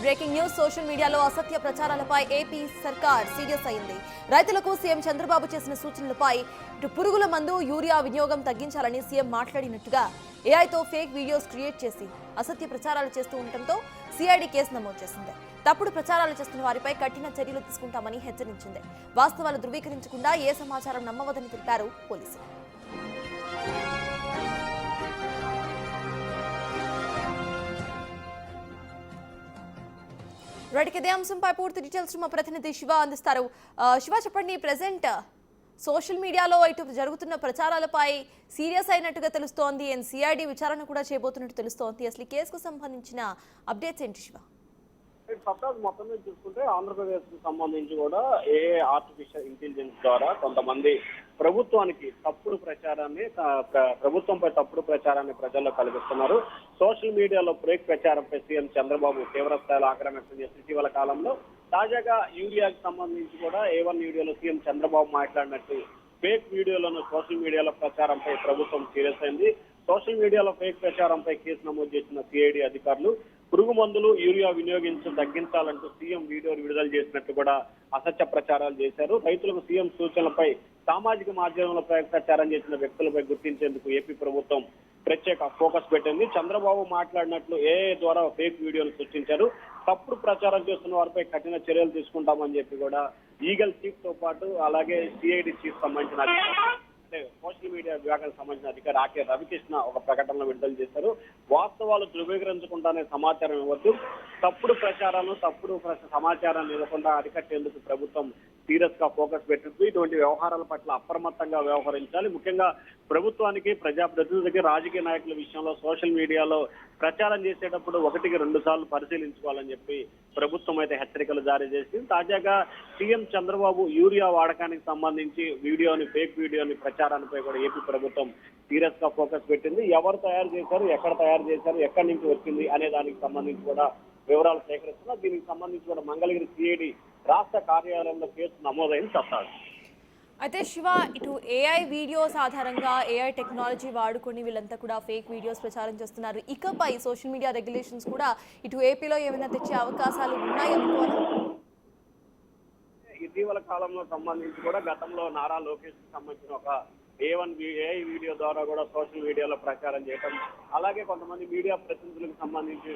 Breaking news. Social మీడియాలో అసత్య ప్రచారాలపై AP సర్కార్ సీరియస్ అయింది. రైతులకు సీఎం చంద్రబాబు చేసిన సూచనలపై పురుగుల మందు, యూరియా వినియోగం తగ్గించాలని సీఎం మాట్లాడినట్టుగా ఏఐతో ఫేక్ వీడియోస్ క్రియేట్ చేసి అసత్య ప్రచారాలు చేస్తూ ఉండటంతో సిఐడి కేసు నమోదు చేసింది. తప్పుడు ప్రచారాలు చేస్తున్న వారిపై కఠిన చర్యలు తీసుకుంటామని హెచ్చరించింది. వాస్తవాలు ధృవీకరించకుండా ఏ సమాచారం నమ్మవదని తెలిపారు పోలీసులు. రైట్, ఇదే అంశంపై పూర్తి డీటెయిల్స్ మా ప్రతినిధి శివ అందిస్తారు. శివ, చెప్పండి, ప్రెసెంట్ సోషల్ మీడియాలో ఇటు జరుగుతున్న ప్రచారాలపై సీరియస్ అయినట్టుగా తెలుస్తోంది. సిఐడి విచారణ కూడా చేయబోతున్నట్టు తెలుస్తోంది. అసలు ఈ కేసుకు సంబంధించిన అప్డేట్స్ ఏంటి శివ? సత్తాజ్ మొత్తం మీద చూసుకుంటే ఆంధ్రప్రదేశ్ కు సంబంధించి కూడా ఆర్టిఫిషియల్ ఇంటెలిజెన్స్ ద్వారా కొంతమంది ప్రభుత్వానికి తప్పుడు ప్రచారాన్ని ప్రభుత్వంపై తప్పుడు ప్రచారాన్ని ప్రజల్లో కల్పిస్తున్నారు. సోషల్ మీడియాలో ఫేక్ ప్రచారంపై సీఎం చంద్రబాబు తీవ్ర స్థాయిలో ఆగ్రహం వ్యక్తం చేసిన ఇటీవల కాలంలో తాజాగా యూరియాకి సంబంధించి కూడా A1 వీడియోలో సీఎం చంద్రబాబు మాట్లాడినట్టు ఫేక్ వీడియోలను సోషల్ మీడియాలో ప్రచారంపై ప్రభుత్వం సీరియస్ అయింది. సోషల్ మీడియాలో ఫేక్ ప్రచారంపై కేసు నమోదు చేసిన సిఐడి అధికారులు పురుగు మందులు, యూరియా తగ్గించాలంటూ సీఎం వీడియోలు విడుదల చేసినట్టు కూడా అసత్య ప్రచారాలు చేశారు. రైతులకు సీఎం సూచనలపై సామాజిక మాధ్యమంలో ప్రచారం చేసిన వ్యక్తులపై గుర్తించేందుకు ఏపీ ప్రభుత్వం ప్రత్యేక ఫోకస్ పెట్టింది. చంద్రబాబు మాట్లాడినట్లు ఏఐ ద్వారా ఫేక్ వీడియోలు సృష్టించారు. తప్పుడు ప్రచారం చేస్తున్న వారిపై కఠిన చర్యలు తీసుకుంటామని చెప్పి కూడా ఈగల్ చీఫ్ తో పాటు అలాగే సిఐడి చీఫ్ సంబంధించిన సోషల్ మీడియా విభాగానికి సంబంధించిన అధికారి ఆకే రవికృష్ణ ఒక ప్రకటనలో విడుదల చేశారు. వాస్తవాలు ధృవీకరించకుండానే సమాచారం ఇవ్వద్దు, తప్పుడు ప్రచారాలను తప్పుడు సమాచారాన్ని ఇవ్వకుండా అరికట్టేందుకు ప్రభుత్వం సీరియస్ గా ఫోకస్ పెట్టింది. ఇటువంటి వ్యవహారాల పట్ల అప్రమత్తంగా వ్యవహరించాలి. ముఖ్యంగా ప్రభుత్వానికి, ప్రజాప్రతినిధులకి, రాజకీయ నాయకుల విషయంలో సోషల్ మీడియాలో ప్రచారం చేసేటప్పుడు 1కి 2 సార్లు పరిశీలించుకోవాలని చెప్పి ప్రభుత్వం అయితే హెచ్చరికలు జారీ చేసింది. తాజాగా సీఎం చంద్రబాబు యూరియా వాడకానికి సంబంధించి ఫేక్ వీడియోని ప్రచారానిపై కూడా ఏపీ ప్రభుత్వం సీరియస్ గా ఫోకస్ పెట్టింది. ఎవరు తయారు చేశారు, ఎక్కడ తయారు చేశారు, ఎక్కడి నుంచి వచ్చింది అనే దానికి సంబంధించి కూడా వివరాలు సేకరిస్తున్నారు. దీనికి సంబంధించి కూడా మంగళగిరి సిఐడి రాష్ట్ర కార్యాలయంలో కేసు నమోదైంది. సత్తారు అయితే శివ, ఇటు ఏఐ వీడియోస్ ఆధారంగా ఏఐ టెక్నాలజీ వాడుకొని వీళ్ళంతా కూడా ఫేక్ వీడియోస్ ప్రచారం చేస్తున్నారు. ఇకపై సోషల్ మీడియా రెగ్యులేషన్స్ కూడా ఇటు ఏపీలో ఏమైనా తెచ్చే అవకాశాలు ఉన్నాయనుకోవాలి? ఇటీవల కాలంలో సంబంధించి కూడా గతంలో నారా లోకేష్ కి సంబంధించిన ఒక ఏఐ వీడియో ద్వారా కూడా సోషల్ మీడియాలో ప్రచారం చేయడం, అలాగే కొంతమంది మీడియా ప్రతినిధులకు సంబంధించి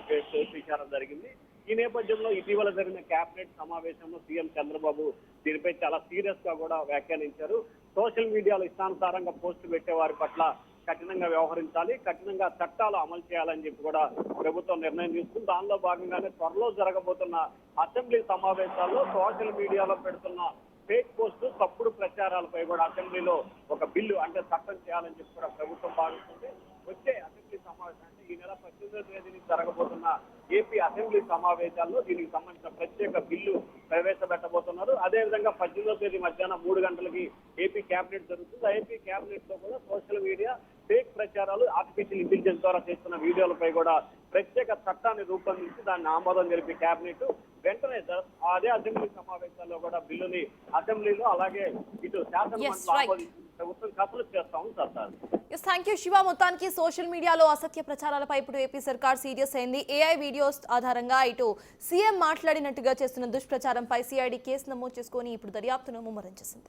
విచారం జరిగింది. ఈ నేపథ్యంలో ఇటీవల జరిగిన కేబినెట్ సమావేశంలో సీఎం చంద్రబాబు దీనిపై చాలా సీరియస్ గా కూడా వ్యాఖ్యానించారు. సోషల్ మీడియాలో ఇష్టానుసారంగా పోస్టు పెట్టే వారి పట్ల కఠినంగా వ్యవహరించాలి, కఠినంగా చట్టాలు అమలు చేయాలని చెప్పి కూడా ప్రభుత్వం నిర్ణయం తీసుకుంది. దానిలో భాగంగానే త్వరలో జరగబోతున్న అసెంబ్లీ సమావేశాల్లో సోషల్ మీడియాలో పెడుతున్న ఫేక్ పోస్టు, తప్పుడు ప్రచారాలపై కూడా అసెంబ్లీలో ఒక బిల్లు అంటే చట్టం చేయాలని చెప్పి కూడా ప్రభుత్వం భావిస్తుంది. వచ్చే అసెంబ్లీ సమావేశం అంటే ఈ నెల 18వ తేదీని జరగబోతున్న ఏపీ అసెంబ్లీ సమావేశాల్లో దీనికి సంబంధించిన ప్రత్యేక బిల్లు ప్రవేశపెట్టబోతున్నారు. అదేవిధంగా 18వ తేదీ మధ్యాహ్నం 3 గంటలకి ఏపీ కేబినెట్ జరుగుతుంది. ఆ ఏపీ కేబినెట్ లో కూడా సోషల్ మీడియా ఫేక్ ప్రచారాలు, ఆర్టిఫిషియల్ ఇంటెలిజెన్స్ ద్వారా చేస్తున్న వీడియోలపై కూడా ప్రత్యేక చట్టాన్ని రూపొందించి దాన్ని ఆమోదం జరిపి కేబినెట్ వెంటనే అదే అసెంబ్లీ సమావేశాల్లో కూడా బిల్లుని అసెంబ్లీలో అలాగే ఇటు శాసనమండలిలో ఆమోదించి ప్రభుత్వం కసలు చేస్తామని చెప్తారు. Thank you Shiva. మొత్తానికి సోషల్ మీడియాలో అసత్య ప్రచారాలపై ఇప్పుడు ఏపీ సర్కార్ సీరియస్ అయింది. ఏఐ వీడియోస్ ఆధారంగా ఇటు సీఎం మాట్లాడినట్టుగా చేస్తున్న దుష్ప్రచారంపై సిఐడి కేసు నమోదు చేసుకుని ఇప్పుడు దర్యాప్తును ముమ్మరం చేసింది.